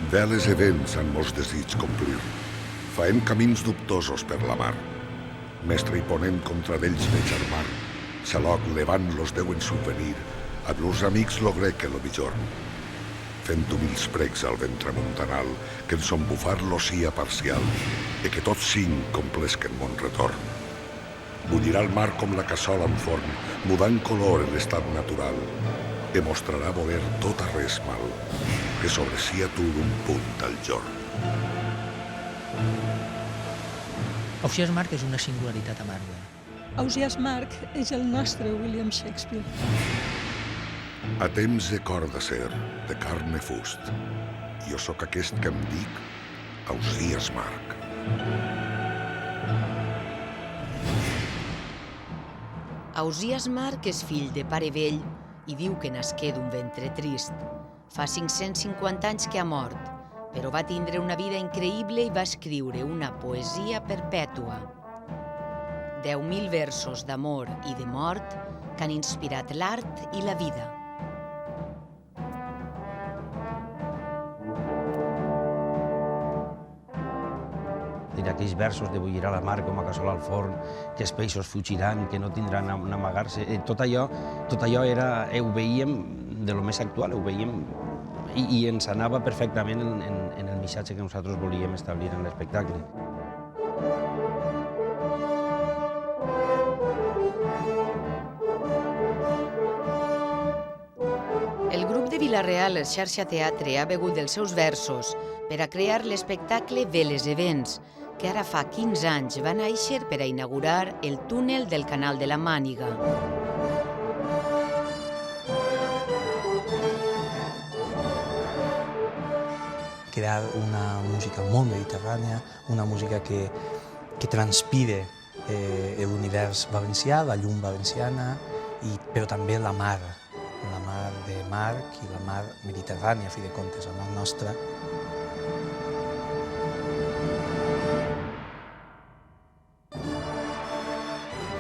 Veles i vents han molts desig complir. Faem camins dubtosos per la mar. Mestre i ponent contra d'ells veig armar. Xaloc levant los deuen subvenir. A llurs amics lo grec que lo bijorn. Fent humils pregs al vent tramuntanal, que en son bufar l'ocia parcial, i que tots cinc complesquen mon retorn. Bullirà el mar com la cassola en forn, mudant color en l'estat natural, i mostrarà voler tot a res mal, que sobre si atur un punt al jorn. Ausiàs Marc és una singularitat amarga. Ausiàs Marc és el nostre William Shakespeare. A temps de cor d'acer, de carn i fust, jo sóc aquest que em dic Ausiàs Marc. Ausiàs Marc és fill de pare vell i diu que nasqué d'un ventre trist. Fa 550 anys que ha mort, però va tindre una vida increïble i va escriure una poesia perpètua. 10.000 versos d'amor i de mort que han inspirat l'art i la vida. Aquells versos de bullirà la mar com a cassola al forn, que els peixos fugiran, que no tindran on amagar-se. Tot allò ho veiem de lo més actual, ho veiem i ens anava perfectament en el missatge que nosaltres volíem establir en l'espectacle. El grup de Vila-real, el Xarxa Teatre, ha begut dels seus versos per a crear l'espectacle Veles i vents, que ara fa 15 anys va néixer per a inaugurar el túnel del Canal de la Màniga. Crear una música molt mediterrània, una música que transpire l'univers valencià, la llum valenciana, però també la mar de Marc i la mar mediterrània, a fi de comptes, la mar nostra.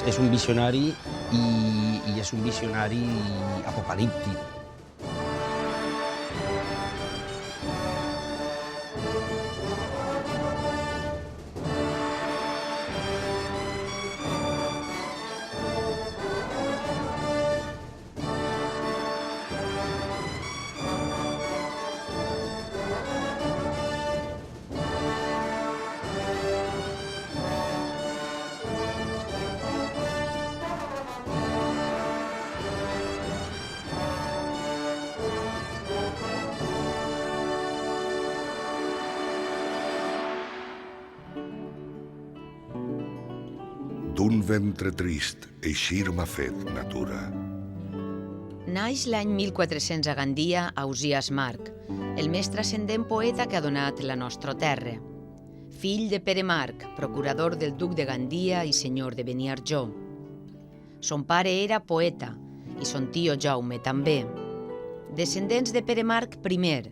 És un visionari i és un visionari apocalíptic. D'un ventre trist, eixir m'ha fet natura. Naix l'any 1400 a Gandia, Ausiàs Marc, el més transcendent poeta que ha donat la nostra terra. Fill de Pere Marc, procurador del duc de Gandia i senyor de Beniarjó. Son pare era poeta i son tio Jaume també. Descendents de Pere Marc I,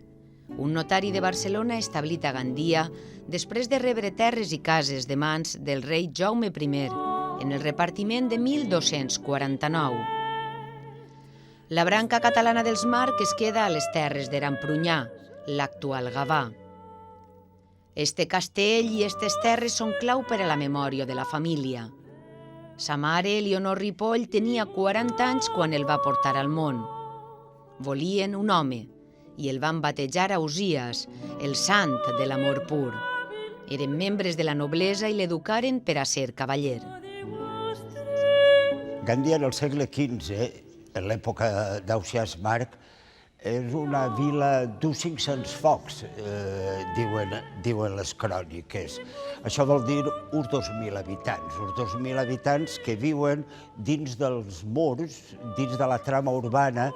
un notari de Barcelona establit a Gandia després de rebre terres i cases de mans del rei Jaume I en el repartiment de 1249. La branca catalana dels Marc es queda a les terres d'Eramprunyà, l'actual Gavà. Este castell i estes terres són clau per a la memòria de la família. Sa mare, Elionor Ripoll, tenia 40 anys quan el va portar al món. Volien un home i el van batejar Ausiàs, el sant de l'amor pur. Eren membres de la noblesa i l'educaren per a ser cavaller. Gandia en el segle XV, en l'època d'Ausiàs Marc, és una vila d'uns 500 focs, diuen les cròniques. Això vol dir uns 2.000 habitants que viuen dins dels murs, dins de la trama urbana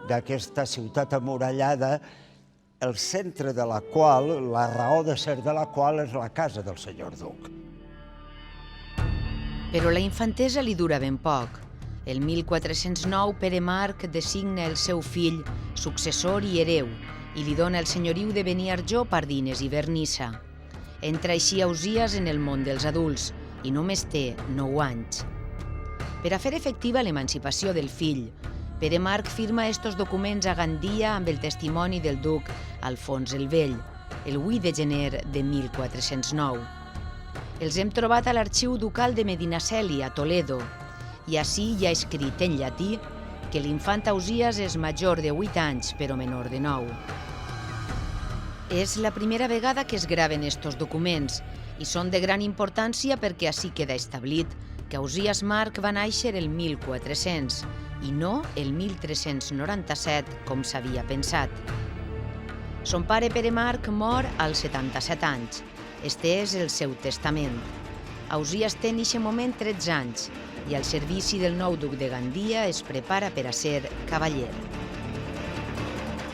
d'aquesta ciutat amurallada, el centre de la qual, la raó de ser de la qual, és la casa del senyor duc. Però la infantesa li dura ben poc. El 1409 Pere Marc designa el seu fill successor i hereu i li dona el senyoriu de Beniarjó, Pardines i Vernissa. Entra així Ausiàs en el món dels adults i només té 9 anys. Per a fer efectiva l'emancipació del fill, Pere Marc firma estos documents a Gandia amb el testimoni del duc Alfons el Vell el 8 de gener de 1409. Els hem trobat a l'arxiu ducal de Medinaceli, a Toledo, i ací hi ha escrit en llatí que l'infant Ausias és major de 8 anys, però menor de 9. És la primera vegada que es graven estos documents i són de gran importància perquè ací queda establit que Ausias March va néixer el 1400 i no el 1397, com s'havia pensat. Son pare Pere March mor als 77 anys. Este és el seu testament. Ausias té en eixe moment 13 anys i al servici del nou duc de Gandia es prepara per a ser cavaller.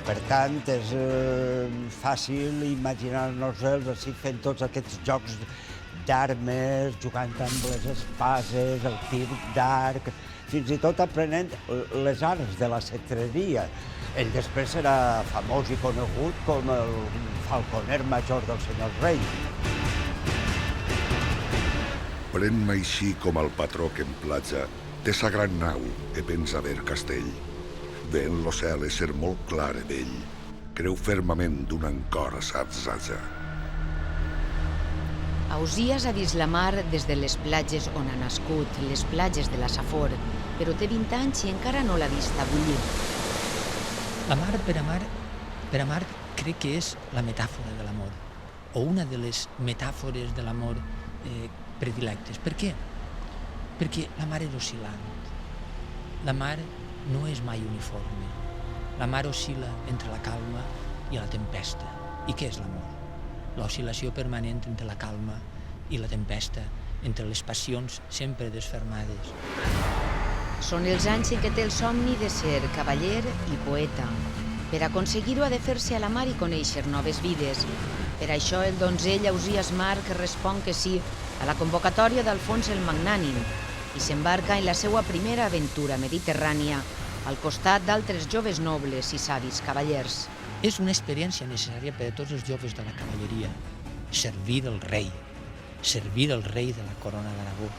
Per tant, és fàcil imaginar-nos-els així fent tots aquests jocs d'armes, jugant amb les espases, el tir d'arc, fins i tot aprenent les arts de la cetreria. Ell després serà famós i conegut com el falconer major del senyor rei. Pren-me així com el patró que en platja té sa gran nau e pensa ver castell. Veient lo cel és ser molt clar e vell, creu fermament d'un encor a s'atzaja. Ausias ha vist la mar des de les platges on ha nascut, les platges de la Safor, però té 20 anys i encara no l'ha vista bullir. La mar, per a March, crec que és la metàfora de l'amor, o una de les metàfores de l'amor predilectes. Per què? Perquè la mar és oscil·lant. La mar no és mai uniforme. La mar oscil·la entre la calma i la tempesta. I què és l'amor? L'oscil·lació permanent entre la calma i la tempesta, entre les passions sempre desfermades. Són els anys en què té el somni de ser cavaller i poeta. Per aconseguir-ho ha de fer-se a la mar i conèixer noves vides. Per això el donzell Ausias March respon que sí a la convocatòria d'Alfons el Magnànim i s'embarca en la seva primera aventura mediterrània al costat d'altres joves nobles i savis cavallers. És una experiència necessària per a tots els joves de la cavalleria. Servir el rei de la corona d'Aragó,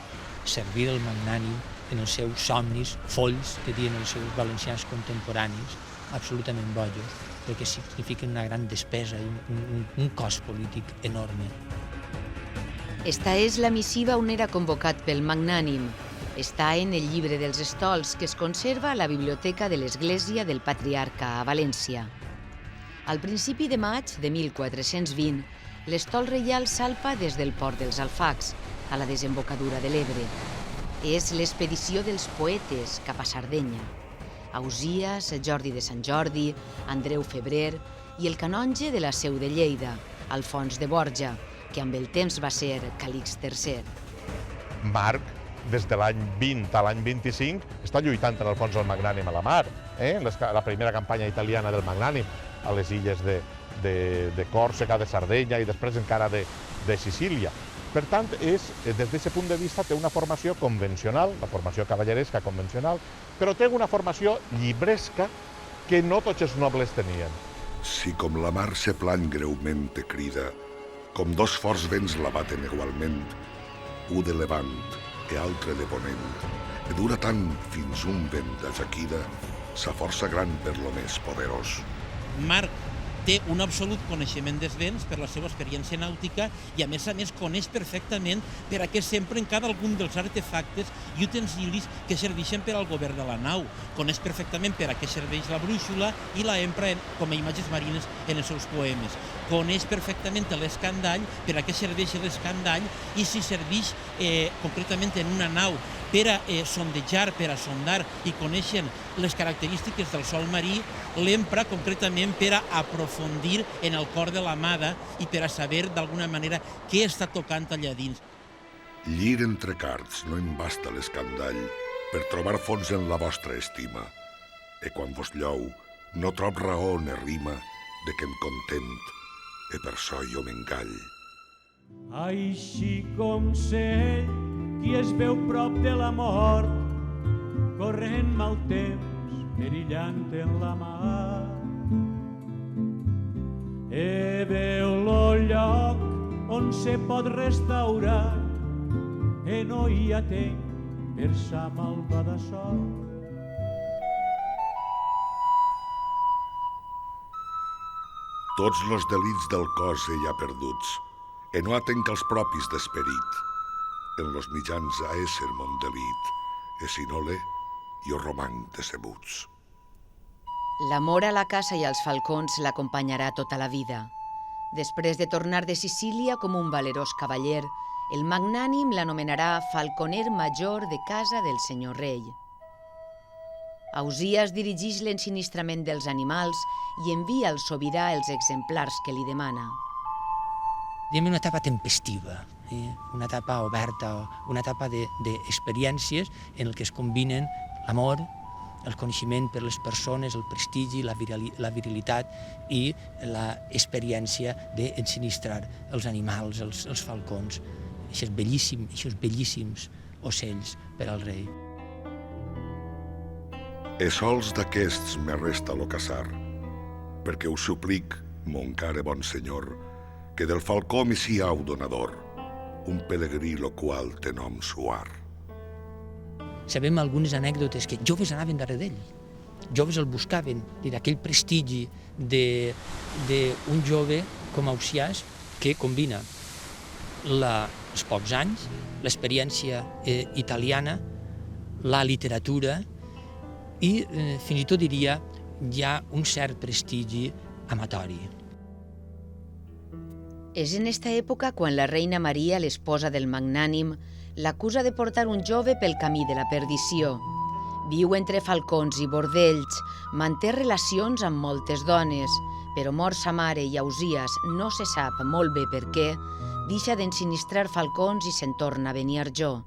servir el Magnànim en els seus somnis, folls que diuen els seus valencians contemporanis, absolutament bojos, perquè signifiquen una gran despesa i un cost polític enorme. Esta és la missiva on era convocat pel Magnànim. Està en el llibre dels estols que es conserva a la biblioteca de l'Església del Patriarca a València. Al principi de maig de 1420, l'estol reial salpa des del port dels Alfacs, a la desembocadura de l'Ebre. És l'expedició dels poetes cap a Sardenya. Ausias, Jordi de Sant Jordi, Andreu Febrer i el canonge de la Seu de Lleida, Alfons de Borja, que amb el temps va ser Calix III. March, des de l'any 20 a l'any 25, està lluitant en Alfons el Magnànim a la mar, la primera campanya italiana del Magnànim a les illes de Còrsega, de Sardenya i després encara de Sicília. Per tant, des d'aquest punt de vista té una formació convencional, la formació cavalleresca convencional, però té una formació llibresca que no tots els nobles tenien. Si com la mar se plany greument te crida, com dos forts vents la baten igualment, un de levant i altre de ponent, e dura tant fins un vent d'ajaquida, sa força gran per lo més poderós. March té un absolut coneixement dels vents per la seva experiència nàutica i a més coneix perfectament per a què s'empren cada algun dels artefactes i utensilis que serveixen per al govern de la nau. Coneix perfectament per a què serveix la brúixola i la empra com a imatges marines en els seus poemes. Coneix perfectament l'escandall, per a què serveix l'escandall i si serveix concretament en una nau per a sondejar, per a sondar i coneixen les característiques del sòl marí, l'empra concretament per a aprofundir en el cor de l'amada i per a saber d'alguna manera què està tocant allà dins. Llir entre cards no em basta l'escandall per trobar fons en la vostra estima, e quan vos llou no trob raó ne rima de que em content, e per això jo m'engall. Així com sé qui es veu prop de la mort, corrent mal temps, perillant en la mar. E veu lo lloc on se pot restaurar, e no hi ha temps per sa malvada sort. Tots los delits del cos ella perduts, e no atenc als propis d'esperit. En los mitjans a ésser mon delit, e si no l'he, jo romanc decebuts. L'amor a la caça i als falcons l'acompanyarà tota la vida. Després de tornar de Sicília com un valerós cavaller, el magnànim l'anomenarà falconer major de casa del senyor rei. Ausías dirigeix l'ensinistrament dels animals i envia al sobirà els exemplars que li demana. Diem una etapa tempestiva, una etapa oberta, una etapa d'experiències en què es combinen l'amor, el coneixement per les persones, el prestigi, la virilitat i l'experiència d'ensinistrar els animals, els falcons, aquests bellíssims ocells per al rei. E sols d'aquests me resta lo caçar, perquè us suplic, mon care bon senyor, que del falcó me siau donador, un pelegrí lo qual té nom suar. Sabem algunes anècdotes que joves anaven darrere d'ell, joves el buscaven, aquell prestigi d'un jove com Ausiàs que combina els pocs anys, l'experiència italiana, la literatura i fins i tot diria hi ha un cert prestigi amatori. És en esta època quan la reina Maria, l'esposa del magnànim, l'acusa de portar un jove pel camí de la perdició. Viu entre falcons i bordells, manté relacions amb moltes dones, però mor sa mare i Ausías no se sap molt bé per què, deixa d'ensinistrar falcons i se'n torna a Beniarjó.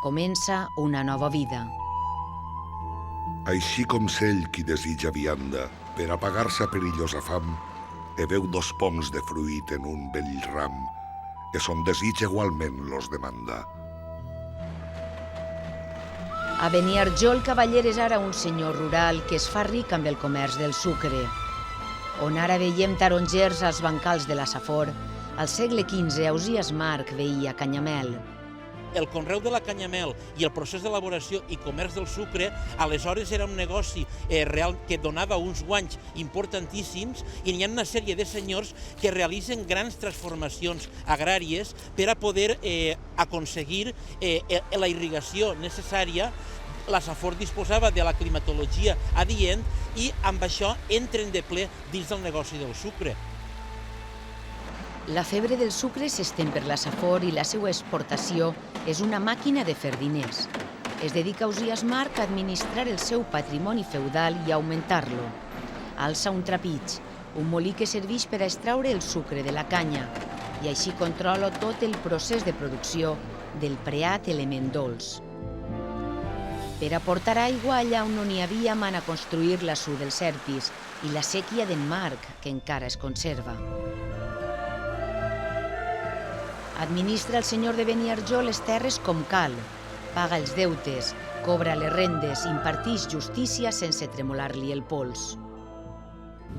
Comença una nova vida. Així com cell qui desitja vianda, per apagar-se perillosa fam, e veu 2 poms de fruit en un bell ram, e son desig igualment los demanda. A Beniarjó el cavaller és ara un senyor rural que es fa ric amb el comerç del sucre. On ara veiem tarongers als bancals de la Safor, al segle XV Ausías Marc veia canyamel. El conreu de la canyamel i el procés d'elaboració i comerç del sucre aleshores era un negoci real que donava uns guanys importantíssims i hi ha una sèrie de senyors que realitzen grans transformacions agràries per a poder aconseguir la irrigació necessària. La Safor disposava de la climatologia adient i amb això entren de ple dins del negoci del sucre. La febre del sucre s'estén per la Safor i la seva exportació és una màquina de fer diners. Es dedica Ausías Marc a administrar el seu patrimoni feudal i a augmentar-lo. Alça un trapig, un molí que serveix per a extraure el sucre de la canya, i així controla tot el procés de producció del preat element dolç. Per aportar aigua allà on no n'hi havia mana construir la Su del Serpis i la sèquia d'en Marc, que encara es conserva. Administra el senyor de Beniarjó les terres com cal, paga els deutes, cobra les rendes, impartix justícia sense tremolar-li el pols.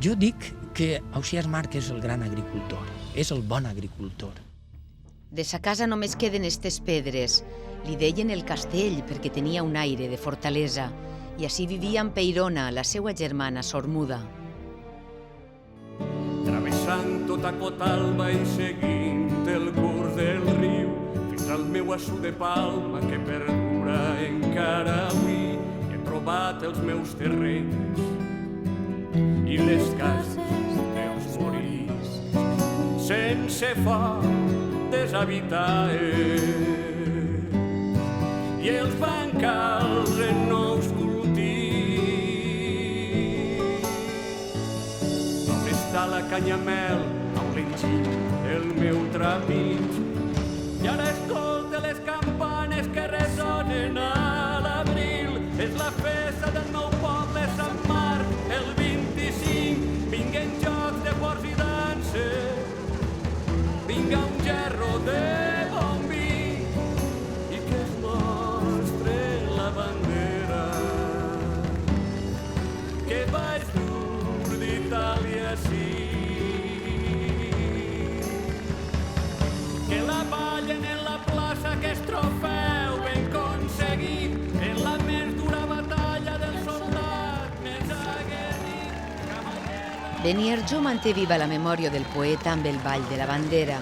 Jo dic que Ausiàs Marc és el gran agricultor, és el bon agricultor. De sa casa només queden estes pedres. Li deien el castell perquè tenia un aire de fortalesa i així vivia amb Peirona, la seva germana sormuda. Travessant tota Cotalba i seguint el curs del riu fins al meu assut de palma que perdura encara avui. He trobat els meus terrenys i les cases dels morís sense foc deshabitades i els bancals en nous cultius. Només està la canyamel on l'enginy el meu trapig i ara escolta les campanes que ressonen a l'abril. És la festa del meu poble Sant Marc, el 25. Vinguen jocs de porcs i danses, vinga un gerro de bon vi i que es mostre la bandera que vaig dur d'Itàlia sí. Que la ballen en la plaça que és trofeu ben aconseguit en la més dura batalla del soldat més aguerrit. Cavallera! Beniarjó manté viva la memòria del poeta amb el Ball de la Bandera.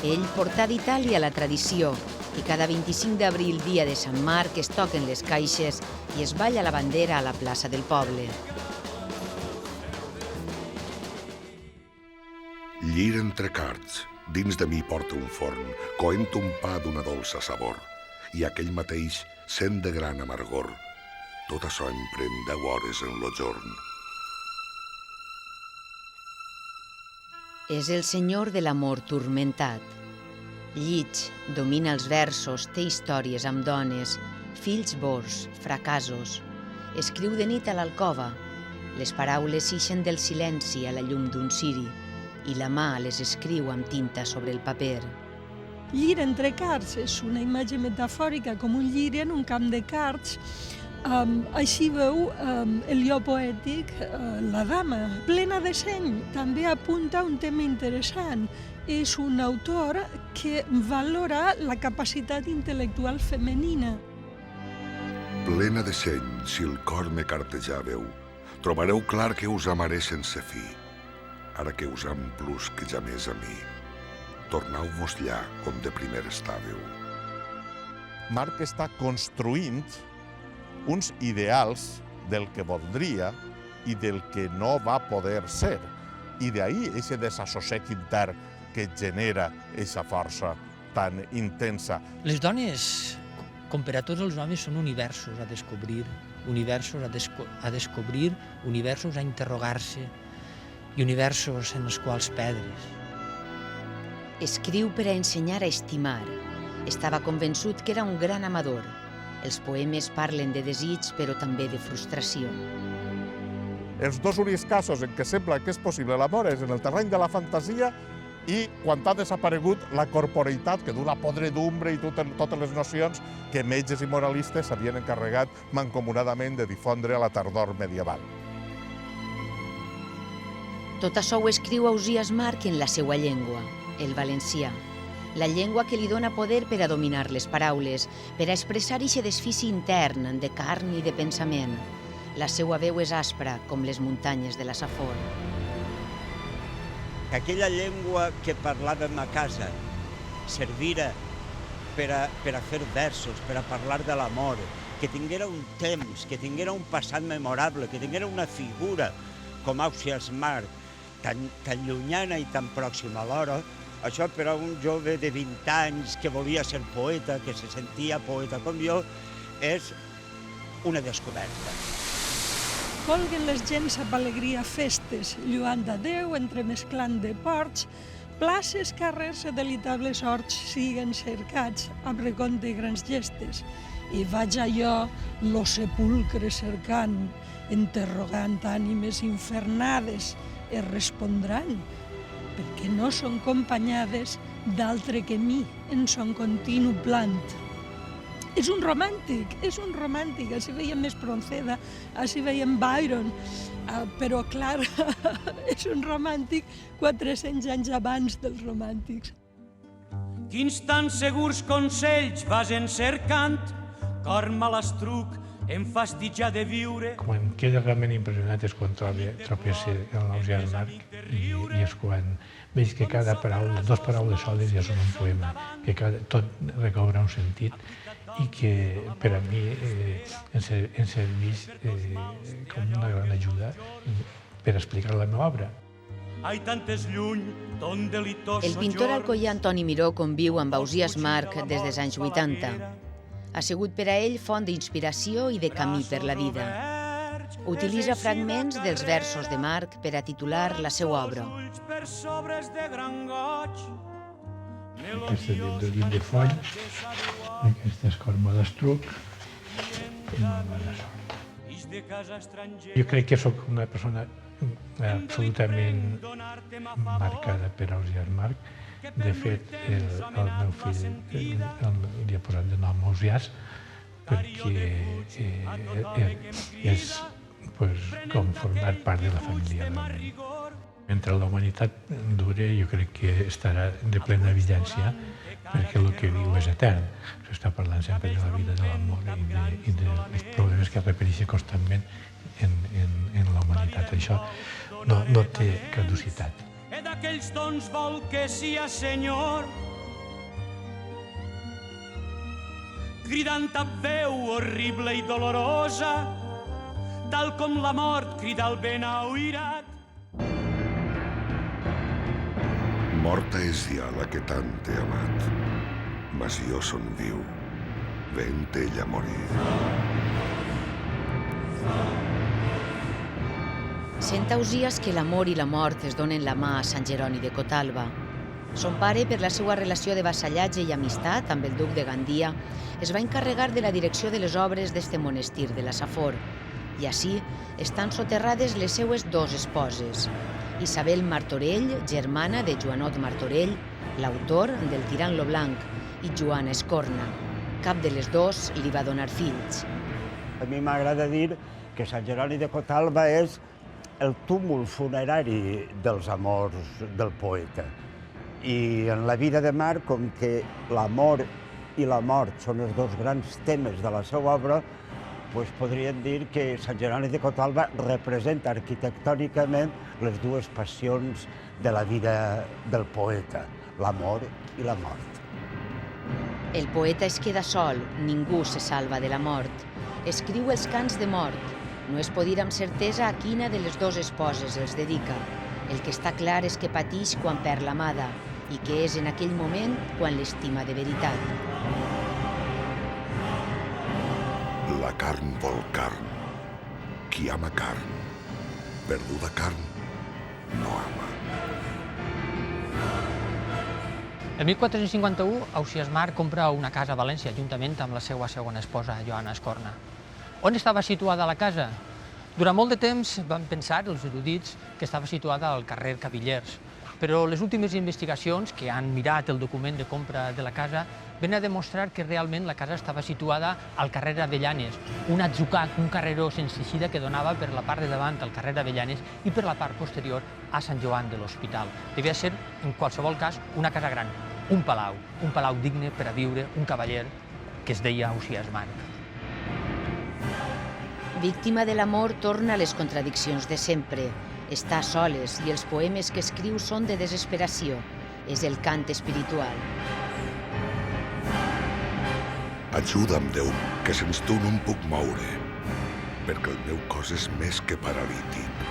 Ell portà d'Itàlia la tradició i cada 25 d'abril, dia de Sant Marc, es toquen les caixes i es balla la bandera a la plaça del poble. Llir entre cards, dins de mi porta un forn, coent un pa d'una dolça sabor, i aquell mateix sent de gran amargor. Tot això em pren 10 hores en lo jorn. És el senyor de l'amor turmentat. Llig, domina els versos, té històries amb dones, fills bords, fracassos. Escriu de nit a l'alcova. Les paraules ixen del silenci a la llum d'un ciri i la mà les escriu amb tinta sobre el paper. Llir entre cards és una imatge metafòrica com un lliri en un camp de cards. Així veu el lloc poètic, la dama, plena de seny. També apunta un tema interessant. És un autor que valora la capacitat intel·lectual femenina. Plena de seny, si el cor me cartejàveu, trobareu clar que us amaré sense fi. Ara que us am plus que ja més a mi, tornau-vos llà on de primer estàveu. Marc està construint uns ideals del que voldria i del que no va poder ser. I d'ahí aquest desassossec intern que genera aquesta força tan intensa. Les dones, com per a tots els homes, són universos a descobrir, universos a descobrir, universos a interrogar-se i universos en els quals perdre's. Escriu per a ensenyar a estimar. Estava convençut que era un gran amador. Els poemes parlen de desig, però també de frustració. Els dos únics casos en què sembla que és possible l'amor és en el terreny de la fantasia i quan ha desaparegut la corporeitat que d'una podredumbre i totes les nocions que metges i moralistes s'havien encarregat mancomunadament de difondre a la tardor medieval. Tot això ho escriu Ausiàs Marc en la seva llengua, el valencià. La llengua que li dona poder per a dominar les paraules, per a expressar eixe desfici intern de carn i de pensament. La seva veu és aspra, com les muntanyes de la Safor. Aquella llengua que parlàvem a casa servira per a fer versos, per a parlar de l'amor, que tinguera un temps, que tinguera un passat memorable, que tinguera una figura com Ausiàs Marc, tan llunyana i tan pròxima alhora. Això per a un jove de 20 anys que volia ser poeta, que se sentia poeta com jo, és una descoberta. Colguen les gens amb alegria festes, lluant a Déu, entremesclant de ports, places, carrers i delitables horts siguen cercats amb recompte i grans gestes. I vaig jo, lo sepulcre cercant, interrogant ànimes infernades, es respondran, perquè no són acompanyades d'altre que mi en son continu plant. És un romàntic, així veiem Espronceda, així veiem Byron, però clar, és un romàntic 400 anys abans dels romàntics. Quins tan segurs consells vas encercant, cor malastruc, em fastigia de viure. Com em queda realment impressionat és quan trobo l'Ausiàs Marc i és quan veig que cada paraula, 2 paraules soles ja són un poema, que tot recobra un sentit i que per a mi em serveix com una gran ajuda per explicar la meva obra. El pintor alcoià Antoni Miró conviu amb Ausiàs Marc des dels anys 80. Ha sigut per a ell font d'inspiració i de camí per la vida. Utilitza fragments dels versos de Marc per a titular la seva obra. Aquesta és del llibre Foll, aquesta és Cor malastruc i molt bona sort. Jo crec que sóc una persona absolutament marcada per Ausiàs Marc. De fet, el meu fill li ha posat de nom Ausiàs perquè és com formar part de la família. Mentre la humanitat dure, jo crec que estarà de plena vigència perquè el que viu és etern. S'està parlant sempre de la vida, de l'amor i dels problemes que es repeteixen constantment en la humanitat. Això no té caducitat. D'aquells tons vol que sia senyor, cridant amb veu horrible i dolorosa, tal com la mort crida el vent auirat. Morta és ja la que tant he amat, mas jo son viu, vent ella morir. Sent Ausiàs que l'amor i la mort es donen la mà a Sant Jeroni de Cotalba. Son pare, per la seva relació de vassallatge i amistat amb el duc de Gandia, es va encarregar de la direcció de les obres d'este monestir de la Safor, i així estan soterrades les seues dos esposes, Isabel Martorell, germana de Joanot Martorell, l'autor del Tirant lo Blanc, i Joana Escorna. Cap de les dos li va donar fills. A mi m'agrada dir que Sant Jeroni de Cotalba és el túmul funerari dels amors del poeta. I en la vida de Marc, com que l'amor i la mort són els dos grans temes de la seva obra, podríem dir que Sant Jeroni de Cotalba representa arquitectònicament les dues passions de la vida del poeta, l'amor i la mort. El poeta es queda sol, ningú se salva de la mort. Escriu els cants de mort. No es pot dir amb certesa a quina de les dues esposes els dedica. El que està clar és que patix quan perd l'amada i que és en aquell moment quan l'estima de veritat. La carn vol carn. Qui ama carn, perduda carn, no ama. El 1451, Ausiàs Marc compra una casa a València juntament amb la seva segona esposa, Joana Escorna. On estava situada la casa? Durant molt de temps van pensar els erudits que estava situada al carrer Cavillers, però les últimes investigacions que han mirat el document de compra de la casa venen a demostrar que realment la casa estava situada al carrer Avellanes, un atzucac, un carreró sense eixida que donava per la part de davant al carrer Avellanes i per la part posterior a Sant Joan de l'Hospital. Devia ser, en qualsevol cas, una casa gran, un palau digne per a viure un cavaller que es deia Ausiàs Marc. Víctima de l'amor, torna a les contradiccions de sempre. Està a soles i els poemes que escriu són de desesperació. És el cant espiritual. Ajuda'm, Déu, que sense tu no em puc moure, perquè el meu cos és més que paralític.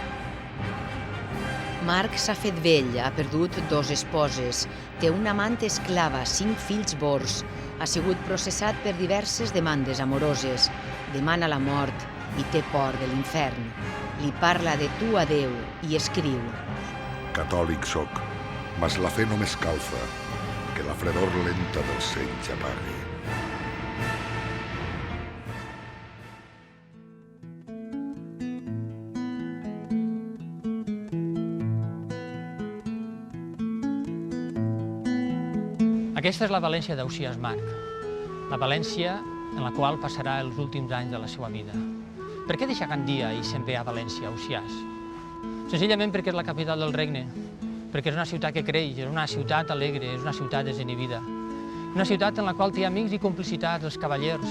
Marc s'ha fet vell, ha perdut dos esposes, té una amant esclava, 5 fills bords, ha sigut processat per diverses demandes amoroses, demana la mort i té por de l'infern. Li parla de tu a Déu i escriu. Catòlic soc, mas la fe no m'escalfa, que la fredor lenta del seny s'apagui. Aquesta és la València d'Ausiàs Marc, la València en la qual passarà els últims anys de la seva vida. Per què deixa Gandia i se'n ve a València, Ausiàs? Senzillament perquè és la capital del regne, perquè és una ciutat que creix, és una ciutat alegre, és una ciutat desinhibida. Una ciutat en la qual té amics i complicitats, els cavallers,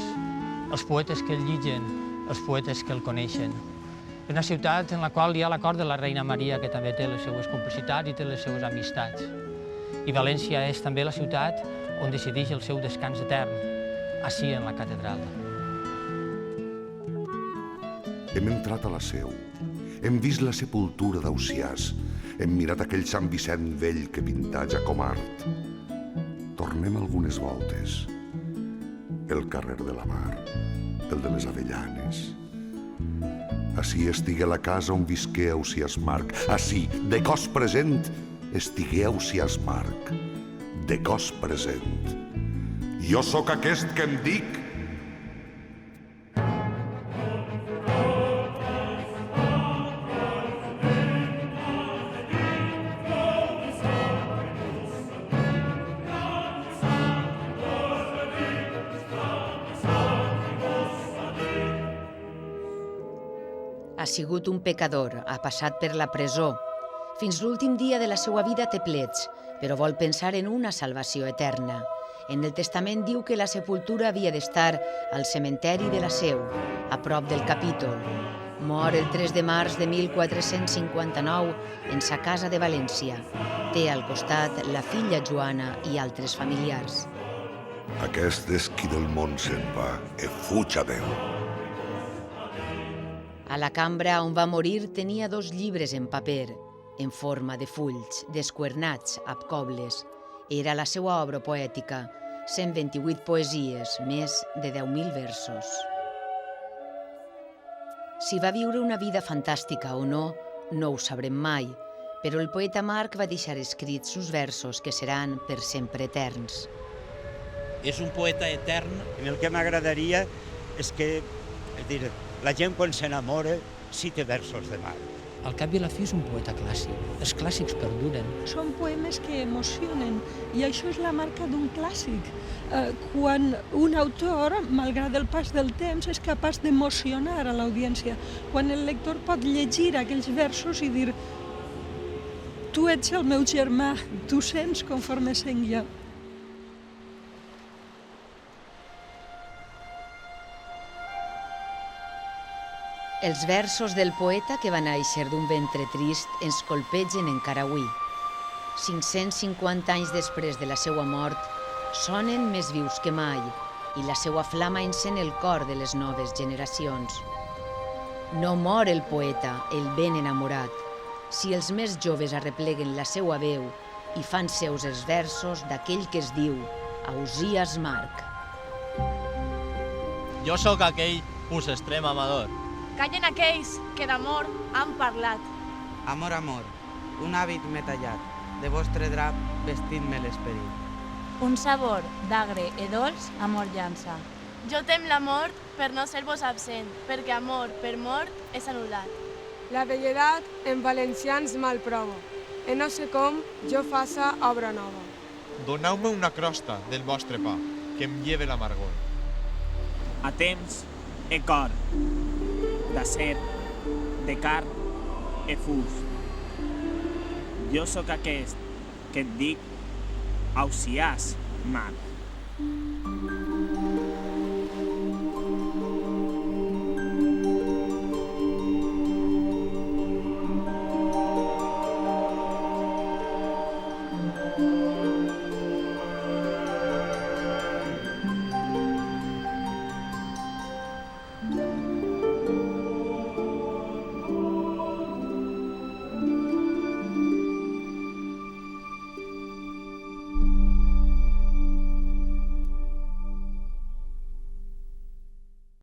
els poetes que el lligen, els poetes que el coneixen. És una ciutat en la qual hi ha la cort de la reina Maria, que també té les seues complicitats i té les seues amistats. I València és també la ciutat on decideix el seu descans etern, ací en la catedral. Hem entrat a la seu, hem vist la sepultura d'Ausiàs, hem mirat aquell Sant Vicent vell que pintatja com art. Tornem algunes voltes. El carrer de la Mar, el de les Avellanes. Ací estigué la casa on visqué Ausiàs Marc. Ací, de cos present, estigué Ausiàs Marc. De cos present. Jo sóc aquest que em dic. Ha sigut un pecador, ha passat per la presó. Fins l'últim dia de la seva vida té plets, però vol pensar en una salvació eterna. En el testament diu que la sepultura havia d'estar al cementeri de la Seu, a prop del capítol. Mor el 3 de març de 1459 en sa casa de València. Té al costat la filla Joana i altres familiars. Aquest és qui del món se'n va, e fuig a Déu. A la cambra on va morir tenia 2 llibres en paper, en forma de fulls, descuernats, amb cobles. Era la seva obra poètica, 128 poesies, més de 10.000 versos. Si va viure una vida fantàstica o no, no ho sabrem mai, però el poeta Marc va deixar escrits sus versos que seran per sempre eterns. És un poeta etern. El que m'agradaria és que, la gent quan s'enamora cita versos de Marc. Al cap i a la fi és un poeta clàssic. Els clàssics perduren. Són poemes que emocionen i això és la marca d'un clàssic. Quan un autor, malgrat el pas del temps, és capaç d'emocionar a l'audiència. Quan el lector pot llegir aquells versos i dir tu ets el meu germà, tu sents conforme sent jo. Els versos del poeta que va néixer d'un ventre trist ens colpegen encara avui. 550 anys després de la seva mort, sonen més vius que mai i la seva flama encén el cor de les noves generacions. No mor el poeta, el ben enamorat, si els més joves arrepleguen la seva veu i fan seus els versos d'aquell que es diu Ausiàs Marc. Jo sóc aquell ús extrem amador. Callen aquells que d'amor han parlat. Amor, amor, un hàbit m'he tallat, de vostre drap vestint-me l'esperit. Un sabor d'agre i dolç, amor llança. Jo tem la mort per no ser-vos absent, perquè amor per mort és anul·lat. La velledat en valencians mal provo, e no sé com jo faça obra nova. Doneu-me una crosta del vostre pa, que em lleve l'amargor. A temps e cor, d'acer, de carn e fus. Jo sóc aquest que et dic Ausiàs Marc.